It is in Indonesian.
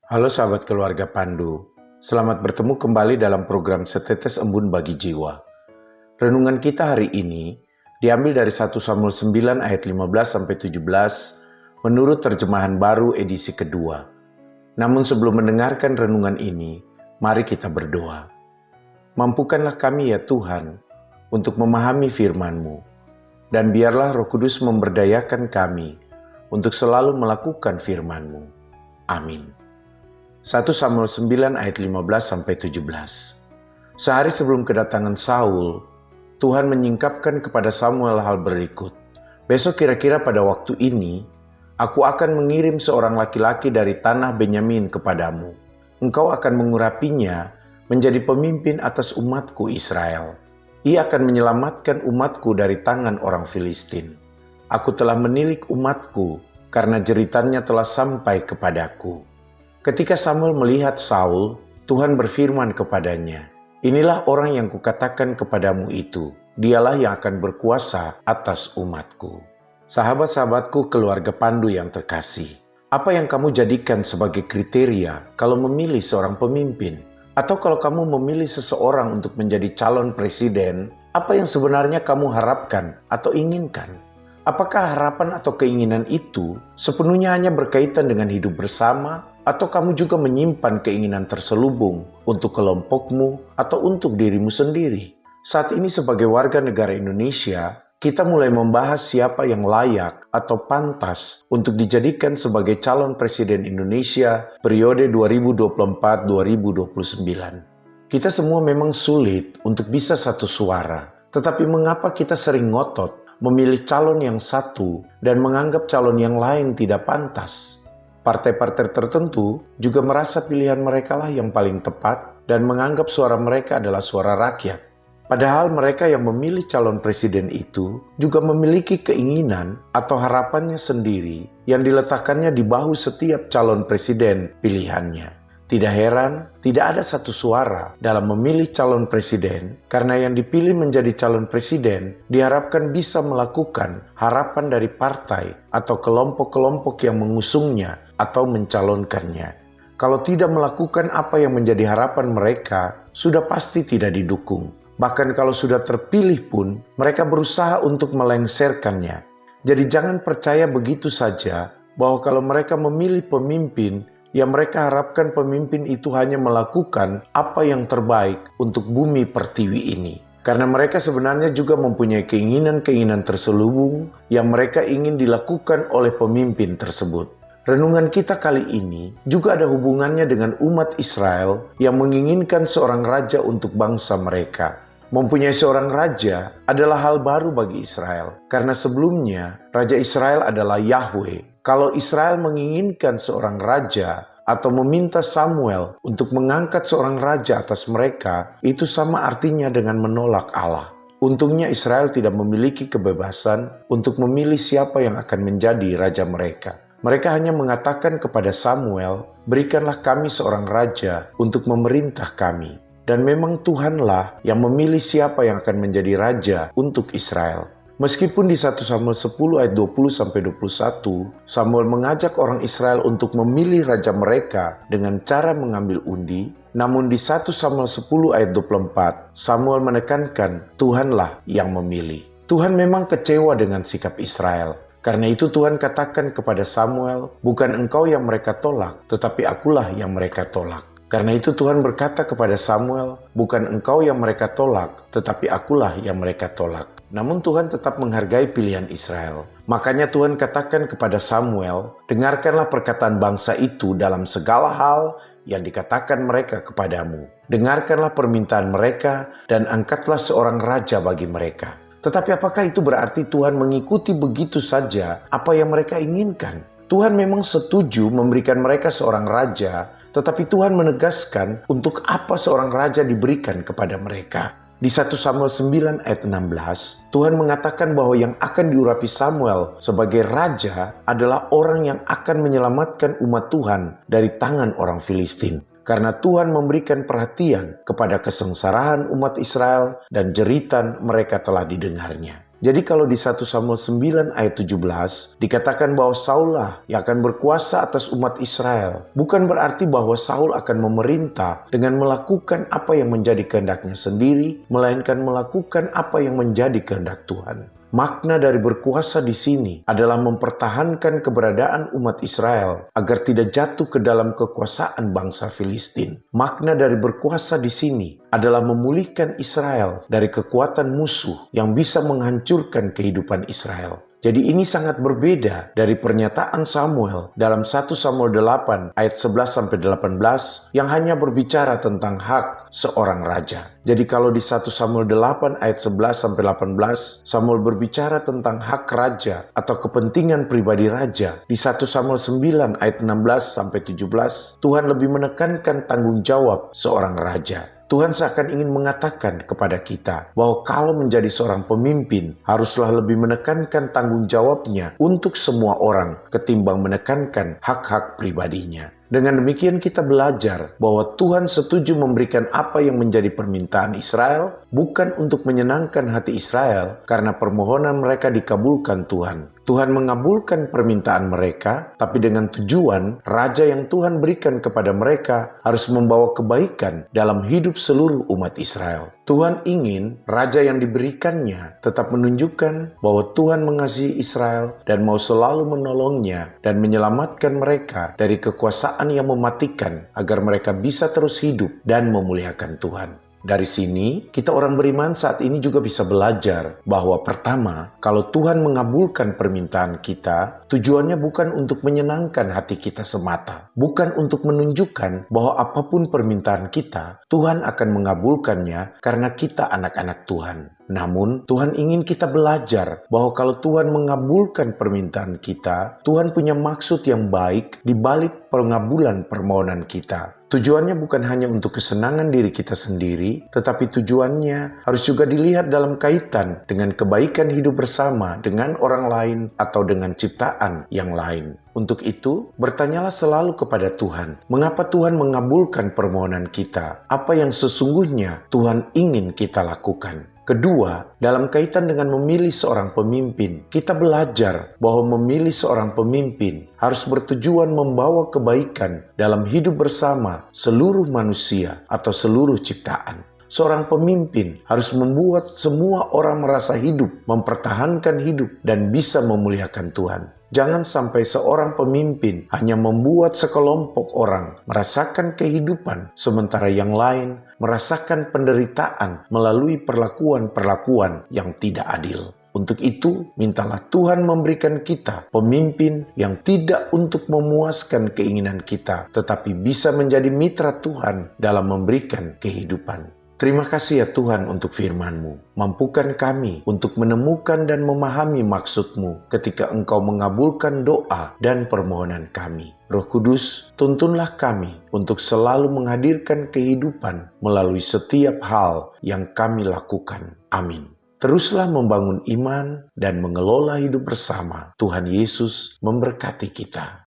Halo sahabat keluarga Pandu, selamat bertemu kembali dalam program Setetes Embun Bagi Jiwa. Renungan kita hari ini diambil dari 1 Samuel 9 ayat 15-17 menurut terjemahan baru edisi kedua. Namun sebelum mendengarkan renungan ini, mari kita berdoa. Mampukanlah kami ya Tuhan untuk memahami firman-Mu, dan biarlah Roh Kudus memberdayakan kami untuk selalu melakukan firman-Mu. Amin. 1 Samuel 9 ayat 15-17. Sehari sebelum kedatangan Saul, Tuhan menyingkapkan kepada Samuel hal berikut. Besok kira-kira pada waktu ini, aku akan mengirim seorang laki-laki dari tanah Benyamin kepadamu. Engkau akan mengurapinya menjadi pemimpin atas umatku Israel. Ia akan menyelamatkan umatku dari tangan orang Filistin. Aku telah menilik umatku karena jeritannya telah sampai kepadaku. Ketika Samuel melihat Saul, Tuhan berfirman kepadanya, "Inilah orang yang kukatakan kepadamu itu, dialah yang akan berkuasa atas umatku." Sahabat-sahabatku keluarga Pandu yang terkasih, apa yang kamu jadikan sebagai kriteria kalau memilih seorang pemimpin? Atau kalau kamu memilih seseorang untuk menjadi calon presiden, apa yang sebenarnya kamu harapkan atau inginkan? Apakah harapan atau keinginan itu sepenuhnya hanya berkaitan dengan hidup bersama, atau kamu juga menyimpan keinginan terselubung untuk kelompokmu atau untuk dirimu sendiri? Saat ini sebagai warga negara Indonesia, kita mulai membahas siapa yang layak atau pantas untuk dijadikan sebagai calon presiden Indonesia periode 2024-2029. Kita semua memang sulit untuk bisa satu suara, tetapi mengapa kita sering ngotot memilih calon yang satu dan menganggap calon yang lain tidak pantas? Partai-partai tertentu juga merasa pilihan mereka lah yang paling tepat dan menganggap suara mereka adalah suara rakyat. Padahal mereka yang memilih calon presiden itu juga memiliki keinginan atau harapannya sendiri yang diletakkannya di bahu setiap calon presiden pilihannya. Tidak heran, tidak ada satu suara dalam memilih calon presiden karena yang dipilih menjadi calon presiden diharapkan bisa melakukan harapan dari partai atau kelompok-kelompok yang mengusungnya atau mencalonkannya. Kalau tidak melakukan apa yang menjadi harapan mereka, sudah pasti tidak didukung. Bahkan kalau sudah terpilih pun, mereka berusaha untuk melengsarkannya. Jadi jangan percaya begitu saja bahwa kalau mereka memilih pemimpin, yang mereka harapkan pemimpin itu hanya melakukan apa yang terbaik untuk bumi pertiwi ini. Karena mereka sebenarnya juga mempunyai keinginan-keinginan terselubung yang mereka ingin dilakukan oleh pemimpin tersebut. Renungan kita kali ini juga ada hubungannya dengan umat Israel yang menginginkan seorang raja untuk bangsa mereka. Mempunyai seorang raja adalah hal baru bagi Israel, karena sebelumnya Raja Israel adalah Yahweh. Kalau Israel menginginkan seorang raja atau meminta Samuel untuk mengangkat seorang raja atas mereka, itu sama artinya dengan menolak Allah. Untungnya Israel tidak memiliki kebebasan untuk memilih siapa yang akan menjadi raja mereka. Mereka hanya mengatakan kepada Samuel, "Berikanlah kami seorang raja untuk memerintah kami." Dan memang Tuhanlah yang memilih siapa yang akan menjadi raja untuk Israel. Meskipun di 1 Samuel 10 ayat 20-21, Samuel mengajak orang Israel untuk memilih raja mereka dengan cara mengambil undi, namun di 1 Samuel 10 ayat 24, Samuel menekankan Tuhanlah yang memilih. Tuhan memang kecewa dengan sikap Israel. Karena itu Tuhan katakan kepada Samuel, "Bukan engkau yang mereka tolak, tetapi akulah yang mereka tolak." Karena itu Tuhan berkata kepada Samuel, "Bukan engkau yang mereka tolak, tetapi akulah yang mereka tolak." Namun Tuhan tetap menghargai pilihan Israel. Makanya Tuhan katakan kepada Samuel, "Dengarkanlah perkataan bangsa itu dalam segala hal yang dikatakan mereka kepadamu. Dengarkanlah permintaan mereka dan angkatlah seorang raja bagi mereka." Tetapi apakah itu berarti Tuhan mengikuti begitu saja apa yang mereka inginkan? Tuhan memang setuju memberikan mereka seorang raja, tetapi Tuhan menegaskan untuk apa seorang raja diberikan kepada mereka. Di 1 Samuel 9 ayat 16, Tuhan mengatakan bahwa yang akan diurapi Samuel sebagai raja adalah orang yang akan menyelamatkan umat Tuhan dari tangan orang Filistin. Karena Tuhan memberikan perhatian kepada kesengsaraan umat Israel dan jeritan mereka telah didengarnya. Jadi kalau di 1 Samuel 9 ayat 17 dikatakan bahwa Saul lah yang akan berkuasa atas umat Israel, bukan berarti bahwa Saul akan memerintah dengan melakukan apa yang menjadi kehendaknya sendiri, melainkan melakukan apa yang menjadi kehendak Tuhan. Makna dari berkuasa di sini adalah mempertahankan keberadaan umat Israel agar tidak jatuh ke dalam kekuasaan bangsa Filistin. Makna dari berkuasa di sini adalah memulihkan Israel dari kekuatan musuh yang bisa menghancurkan kehidupan Israel. Jadi ini sangat berbeda dari pernyataan Samuel dalam 1 Samuel 8 ayat 11-18 yang hanya berbicara tentang hak seorang raja. Jadi kalau di 1 Samuel 8 ayat 11-18 Samuel berbicara tentang hak raja atau kepentingan pribadi raja, di 1 Samuel 9 ayat 16-17 Tuhan lebih menekankan tanggung jawab seorang raja. Tuhan seakan ingin mengatakan kepada kita bahwa kalau menjadi seorang pemimpin haruslah lebih menekankan tanggung jawabnya untuk semua orang ketimbang menekankan hak-hak pribadinya. Dengan demikian kita belajar bahwa Tuhan setuju memberikan apa yang menjadi permintaan Israel bukan untuk menyenangkan hati Israel karena permohonan mereka dikabulkan Tuhan. Tuhan mengabulkan permintaan mereka, tapi dengan tujuan raja yang Tuhan berikan kepada mereka harus membawa kebaikan dalam hidup seluruh umat Israel. Tuhan ingin raja yang diberikannya tetap menunjukkan bahwa Tuhan mengasihi Israel dan mau selalu menolongnya dan menyelamatkan mereka dari kekuasaan yang mematikan agar mereka bisa terus hidup dan memuliakan Tuhan. Dari sini, kita orang beriman saat ini juga bisa belajar bahwa pertama, kalau Tuhan mengabulkan permintaan kita, tujuannya bukan untuk menyenangkan hati kita semata. Bukan untuk menunjukkan bahwa apapun permintaan kita, Tuhan akan mengabulkannya karena kita anak-anak Tuhan. Namun, Tuhan ingin kita belajar bahwa kalau Tuhan mengabulkan permintaan kita, Tuhan punya maksud yang baik di balik pengabulan permohonan kita. Tujuannya bukan hanya untuk kesenangan diri kita sendiri, tetapi tujuannya harus juga dilihat dalam kaitan dengan kebaikan hidup bersama dengan orang lain atau dengan ciptaan yang lain. Untuk itu, bertanyalah selalu kepada Tuhan, mengapa Tuhan mengabulkan permohonan kita? Apa yang sesungguhnya Tuhan ingin kita lakukan? Kedua, dalam kaitan dengan memilih seorang pemimpin, kita belajar bahwa memilih seorang pemimpin harus bertujuan membawa kebaikan dalam hidup bersama seluruh manusia atau seluruh ciptaan. Seorang pemimpin harus membuat semua orang merasa hidup, mempertahankan hidup, dan bisa memuliakan Tuhan. Jangan sampai seorang pemimpin hanya membuat sekelompok orang merasakan kehidupan, sementara yang lain merasakan penderitaan melalui perlakuan-perlakuan yang tidak adil. Untuk itu, mintalah Tuhan memberikan kita pemimpin yang tidak untuk memuaskan keinginan kita, tetapi bisa menjadi mitra Tuhan dalam memberikan kehidupan. Terima kasih ya Tuhan untuk firman-Mu. Mampukan kami untuk menemukan dan memahami maksud-Mu ketika Engkau mengabulkan doa dan permohonan kami. Roh Kudus, tuntunlah kami untuk selalu menghadirkan kehidupan melalui setiap hal yang kami lakukan. Amin. Teruslah membangun iman dan mengelola hidup bersama. Tuhan Yesus memberkati kita.